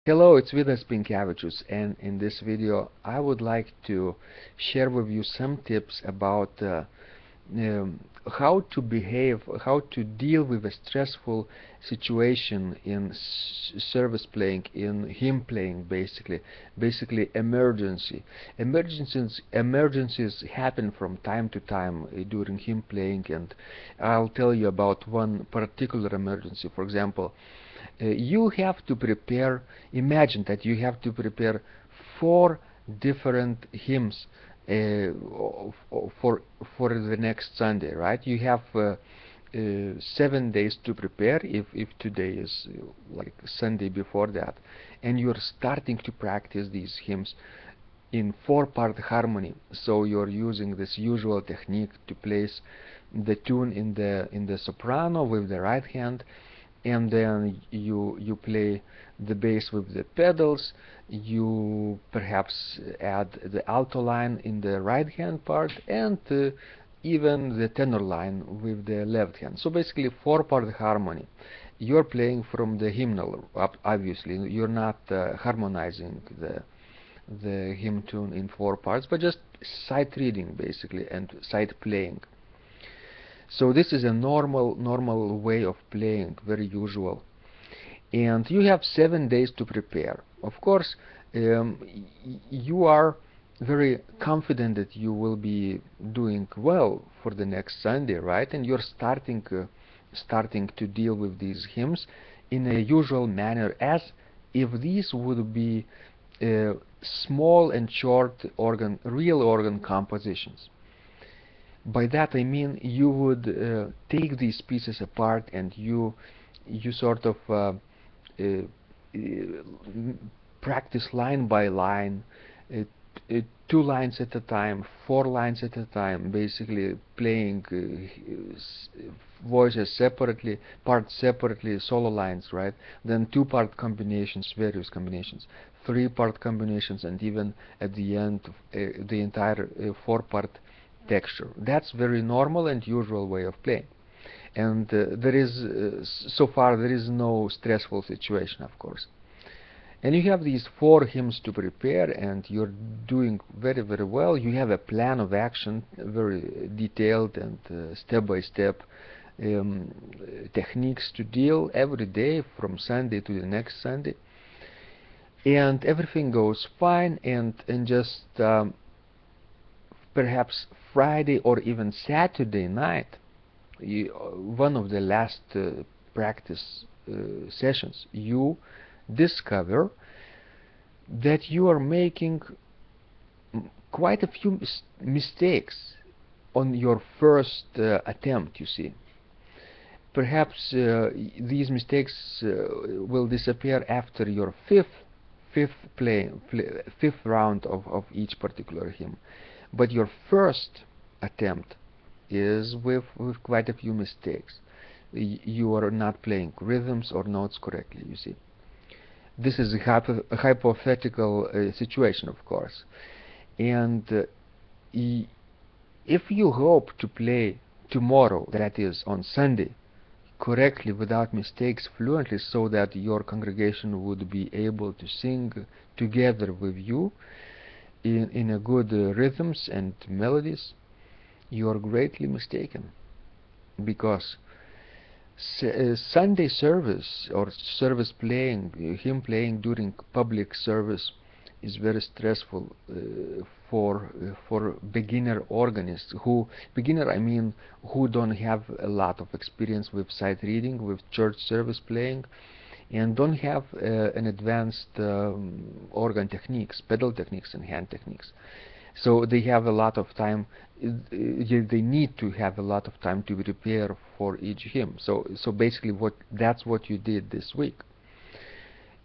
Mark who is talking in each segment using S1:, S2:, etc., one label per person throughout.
S1: Hello, it's Vidas Pinkevicius, and in this video I would like to share with you some tips about how to behave, how to deal with a stressful situation in service playing, in hymn playing, basically emergencies happen from time to time during hymn playing, and I'll tell you about one particular emergency. For example, you have to prepare, imagine that you have to prepare 4 different hymns for the next Sunday, right? You have 7 days to prepare if today is like Sunday before that, and you're starting to practice these hymns in 4-part harmony. So you're using this usual technique to place the tune in the soprano with the right hand, and then you play the bass with the pedals. You perhaps add the alto line in the right hand part, and even the tenor line with the left hand. So basically 4-part harmony. You're playing from the hymnal, obviously. You're not harmonizing the hymn tune in 4 parts, but just sight reading basically and sight playing. So this is a normal way of playing, very usual. And you have 7 days to prepare. Of course, you are very confident that you will be doing well for the next Sunday, right? And you're starting to deal with these hymns in a usual manner, as if these would be small and short real organ compositions. By that I mean you would take these pieces apart, and you sort of practice line by line, 2 lines at a time, 4 lines at a time, basically playing voices separately, parts separately, solo lines, right? Then 2-part combinations, various combinations, 3-part combinations, and even at the end the entire 4-part texture. That's very normal and usual way of playing, and so far there is no stressful situation, of course. And you have these 4 hymns to prepare, and you're doing very well. You have a plan of action, very detailed and step-by-step techniques to deal every day from Sunday to the next Sunday, and everything goes fine. And just perhaps Friday or even Saturday night, one of the last practice sessions, you discover that you are making quite a few mistakes on your first attempt, you see. Perhaps these mistakes will disappear after your fifth round of each particular hymn. But your first attempt is with quite a few mistakes. You are not playing rhythms or notes correctly, you see. This is a hypothetical situation, of course. And if you hope to play tomorrow, that is on Sunday, correctly without mistakes, fluently, so that your congregation would be able to sing together with you in a good rhythms and melodies, you are greatly mistaken, because Sunday service or service playing, hymn playing during public service, is very stressful for beginner organists. Beginner I mean who don't have a lot of experience with sight reading, with church service playing, and don't have an advanced organ techniques, pedal techniques and hand techniques. So they have a lot of time, they need to have a lot of time to prepare for each hymn. So basically that's what you did this week.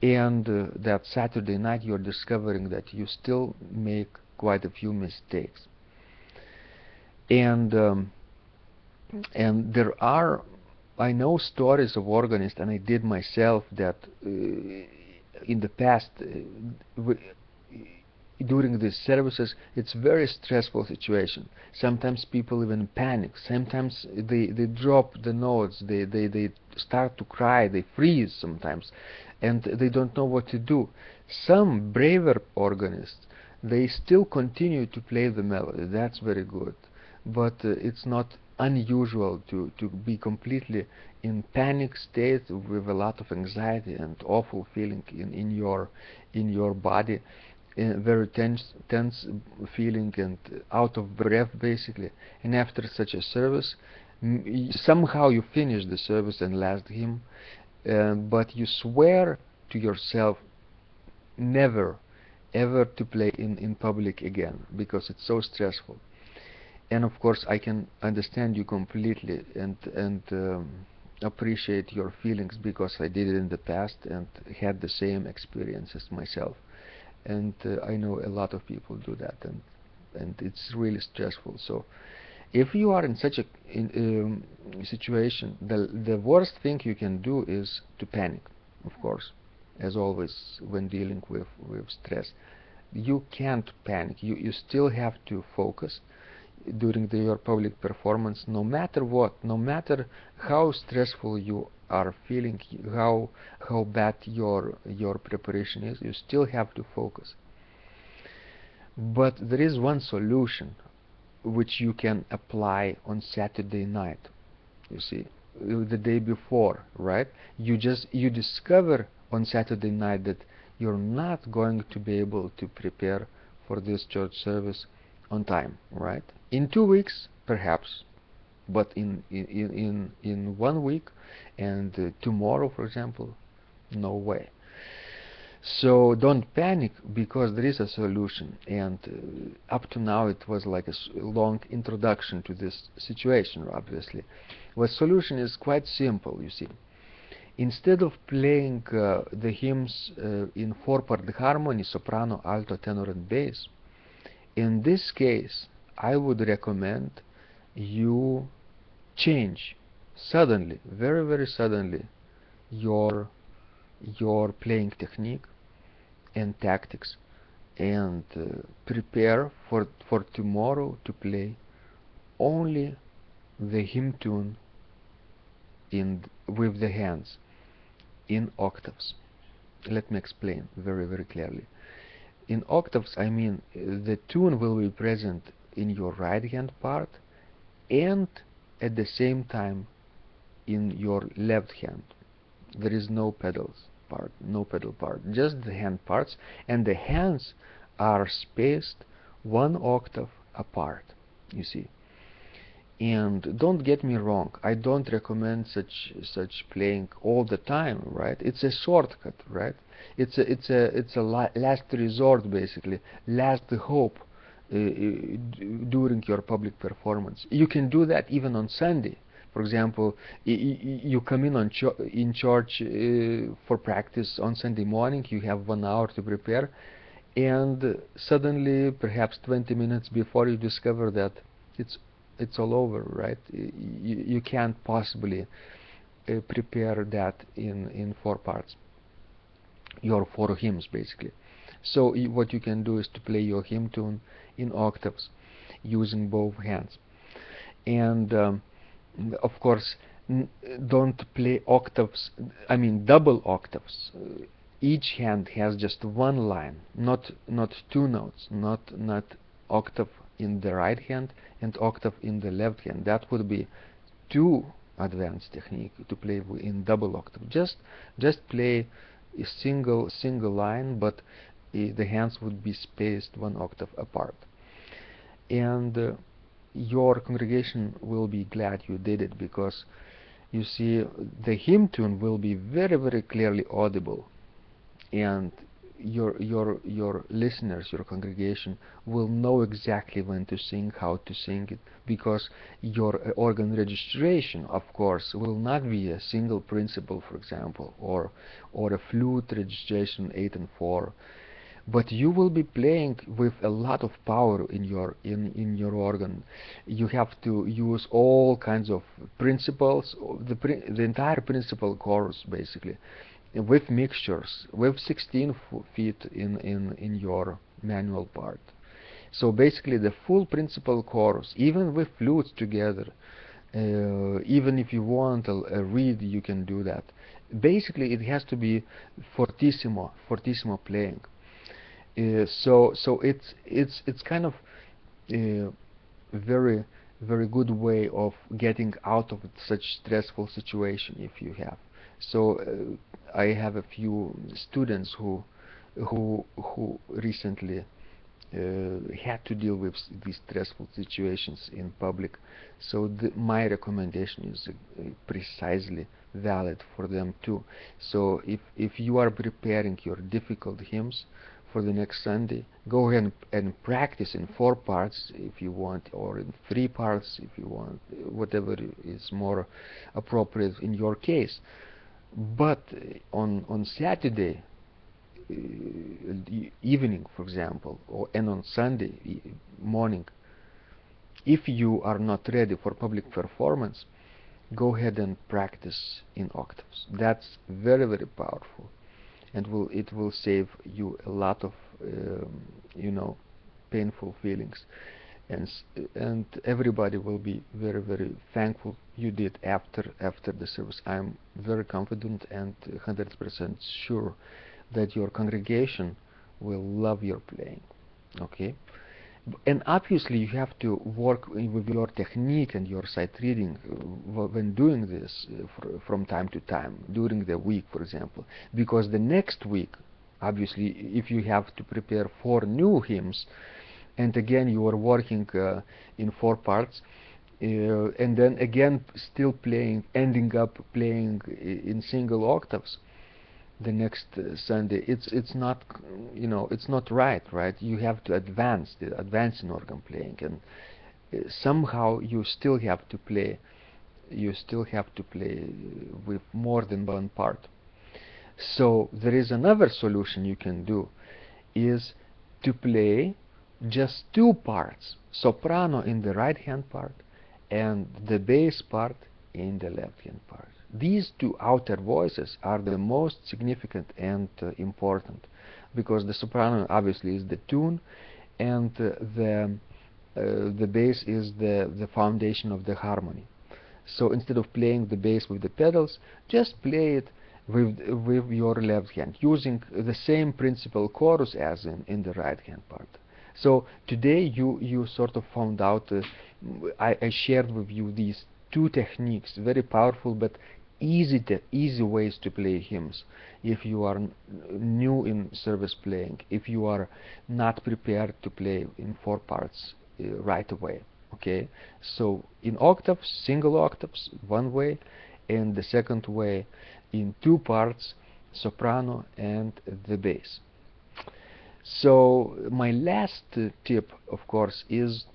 S1: And that Saturday night you're discovering that you still make quite a few mistakes. And there are, I know stories of organists, and I did myself, that in the past during these services, it's very stressful situation. Sometimes people even panic. Sometimes they drop the notes. They start to cry. They freeze sometimes, and they don't know what to do. Some braver organists, they still continue to play the melody. That's very good, but it's not unusual to be completely in panic state with a lot of anxiety and awful feeling in your body, very tense feeling and out of breath basically. And after such a service, somehow you finish the service and last hymn, but you swear to yourself never ever to play in public again, because it's so stressful. And of course I can understand you completely and appreciate your feelings, because I did it in the past and had the same experiences myself. And I know a lot of people do that, and it's really stressful. So if you are in such a situation, the worst thing you can do is to panic, of course, as always when dealing with stress. You can't panic. You still have to focus during your public performance, no matter what, no matter how stressful you are feeling, how bad your preparation is, you still have to focus. But there is one solution which you can apply on Saturday night. You see, the day before, right? You discover on Saturday night that you're not going to be able to prepare for this church service on time, right? In 2 weeks, perhaps, but in 1 week and tomorrow, for example, no way. So don't panic, because there is a solution, and up to now it was like a long introduction to this situation, obviously. The solution is quite simple, you see. Instead of playing the hymns in 4-part harmony, soprano, alto, tenor and bass, in this case I would recommend you change suddenly, very very suddenly, your playing technique and tactics, and prepare for tomorrow to play only the hymn tune with the hands in octaves. Let me explain very very clearly. In octaves, I mean the tune will be present in your right hand part and at the same time in your left hand. There is no pedals part, no pedal part, just the hand parts, and the hands are spaced 1 octave apart, you see. And don't get me wrong, I don't recommend such playing all the time, right? It's a shortcut, right? It's a last resort, basically, last hope during your public performance. You can do that even on Sunday. For example, you come in church for practice on Sunday morning. You have 1 hour to prepare, and suddenly, perhaps 20 minutes before, you discover that it's all over, right? You can't possibly prepare that in 4 parts, your 4 hymns basically. So what you can do is to play your hymn tune in octaves using both hands. And of course, don't play octaves, I mean double octaves. Each hand has just 1 line, not 2 notes, not octave in the right hand and octave in the left hand. That would be too advanced technique to play in double octave. Just play a single line, but the hands would be spaced 1 octave apart. And your congregation will be glad you did it, because you see the hymn tune will be very very clearly audible, and your listeners, your congregation, will know exactly when to sing, how to sing it, because your organ registration, of course, will not be a single principal, for example, or a flute registration 8 and 4, but you will be playing with a lot of power in your organ. You have to use all kinds of principals, the entire principal chorus basically, with mixtures, with 16 feet in your manual part. So basically the full principal chorus, even with flutes together, even if you want a reed, you can do that. Basically it has to be fortissimo playing. So it's kind of very good way of getting out of such stressful situation if you have. So I have a few students who recently had to deal with these stressful situations in public. So my recommendation is precisely valid for them too. So if you are preparing your difficult hymns for the next Sunday, go ahead and practice in 4 parts if you want, or in 3 parts if you want, whatever is more appropriate in your case. But on Saturday evening, for example, and on Sunday morning, if you are not ready for public performance, go ahead and practice in octaves. That's very powerful, and it will save you a lot of you know, painful feelings, and everybody will be very thankful you did after the service. I'm very confident and 100% sure that your congregation will love your playing. Okay, and obviously you have to work with your technique and your sight reading when doing this from time to time during the week, for example, because the next week, obviously, if you have to prepare 4 new hymns, and again you are working in 4 parts, and then again still playing, ending up playing in single octaves the next Sunday, it's not, you know, it's not right. You have to advance in organ playing, and somehow you still have to play with more than 1 part. So there is another solution you can do, is to play just 2 parts, soprano in the right hand part and the bass part in the left hand part. These 2 outer voices are the most significant and important, because the soprano obviously is the tune, and the bass is the foundation of the harmony. So instead of playing the bass with the pedals, just play it with your left hand, using the same principal chorus as in the right hand part. So today you sort of found out, I shared with you these 2 techniques, very powerful but easy ways to play hymns if you are new in service playing, if you are not prepared to play in 4 parts right away. Okay, so in octaves, single octaves, 1 way, and the second way in 2 parts, soprano and the bass. So my last tip, of course, is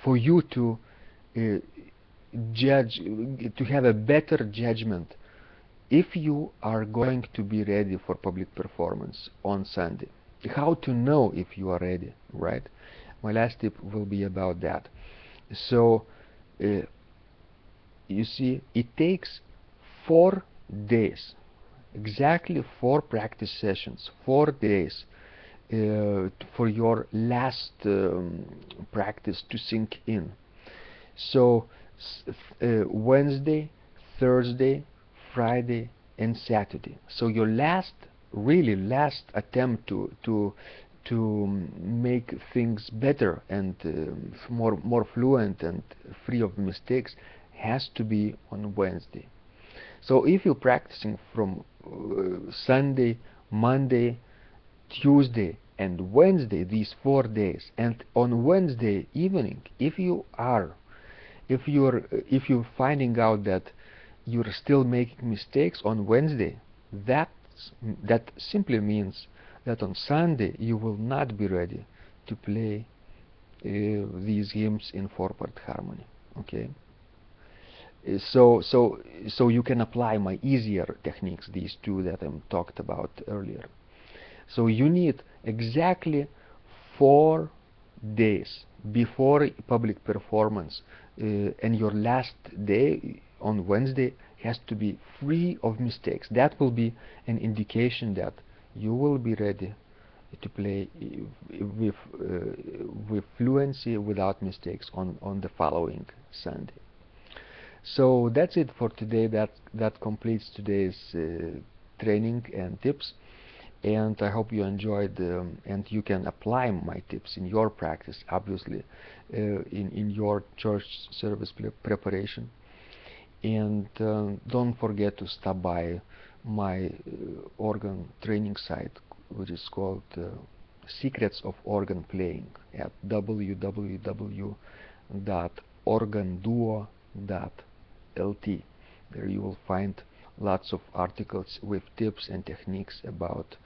S1: for you to judge, to have a better judgment if you are going to be ready for public performance on Sunday. How to know if you are ready, right? My last tip will be about that. So you see, it takes 4 days, exactly 4 practice sessions, 4 days for your last practice to sink in. So Wednesday, Thursday, Friday and Saturday. So your really last attempt to make things better and more fluent and free of mistakes has to be on Wednesday. So if you're practicing from Sunday, Monday, Tuesday and Wednesday, these 4 days, and on Wednesday evening, if you're finding out that you're still making mistakes on Wednesday, that simply means that on Sunday you will not be ready to play these hymns in 4-part harmony. Okay. So you can apply my easier techniques, these 2 that I talked about earlier. So you need exactly 4 days before public performance, and your last day on Wednesday has to be free of mistakes. That will be an indication that you will be ready to play with fluency, without mistakes, on the following Sunday. So that's it for today. That completes today's training and tips, and I hope you enjoyed, and you can apply my tips in your practice, obviously, in your church service preparation. And don't forget to stop by my organ training site, which is called Secrets of Organ Playing, at www.organduo.lt. There you will find lots of articles with tips and techniques about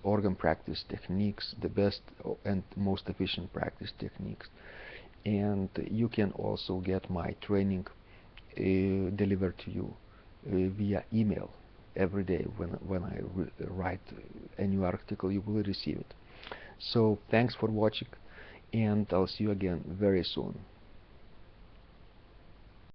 S1: organ practice techniques, the best and most efficient practice techniques. And you can also get my training delivered to you via email every day. When I write a new article, you will receive it. So thanks for watching, and I'll see you again very soon.